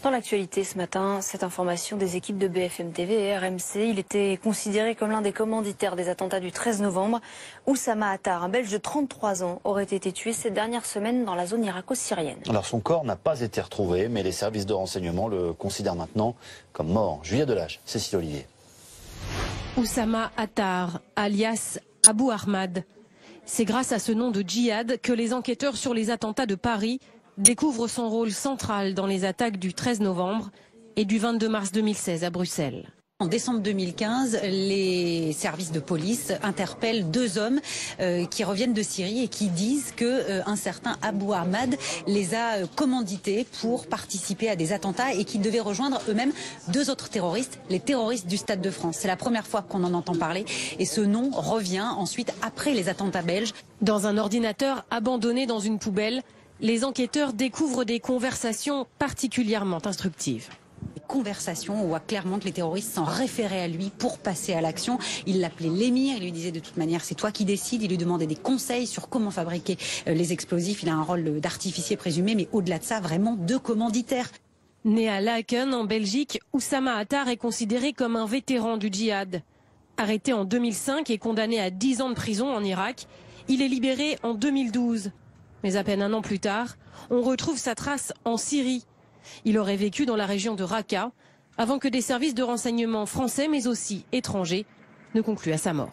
Dans l'actualité ce matin, cette information des équipes de BFM TV et RMC, il était considéré comme l'un des commanditaires des attentats du 13 novembre. Oussama Attar, un Belge de 33 ans, aurait été tué ces dernières semaines dans la zone irako-syrienne. Alors son corps n'a pas été retrouvé, mais les services de renseignement le considèrent maintenant comme mort. Juliette Delage, Cécile Olivier. Oussama Attar, alias Abou Ahmad. C'est grâce à ce nom de djihad que les enquêteurs sur les attentats de Paris découvrent son rôle central dans les attaques du 13 novembre et du 22 mars 2016 à Bruxelles. En décembre 2015, les services de police interpellent deux hommes qui reviennent de Syrie et qui disent qu'un certain Abou Ahmad les a commandités pour participer à des attentats et qu'ils devaient rejoindre eux-mêmes deux autres terroristes, les terroristes du Stade de France. C'est la première fois qu'on en entend parler et ce nom revient ensuite après les attentats belges. Dans un ordinateur abandonné dans une poubelle, les enquêteurs découvrent des conversations particulièrement instructives. Conversation, on voit clairement que les terroristes s'en référaient à lui pour passer à l'action. Il l'appelait l'émir, il lui disait de toute manière c'est toi qui décides, il lui demandait des conseils sur comment fabriquer les explosifs. Il a un rôle d'artificier présumé, mais au-delà de ça, vraiment de commanditaire. Né à Laken, en Belgique, Oussama Attar est considéré comme un vétéran du djihad. Arrêté en 2005 et condamné à 10 ans de prison en Irak, il est libéré en 2012. Mais à peine un an plus tard, on retrouve sa trace en Syrie. Il aurait vécu dans la région de Raqqa avant que des services de renseignement français mais aussi étrangers ne concluent à sa mort.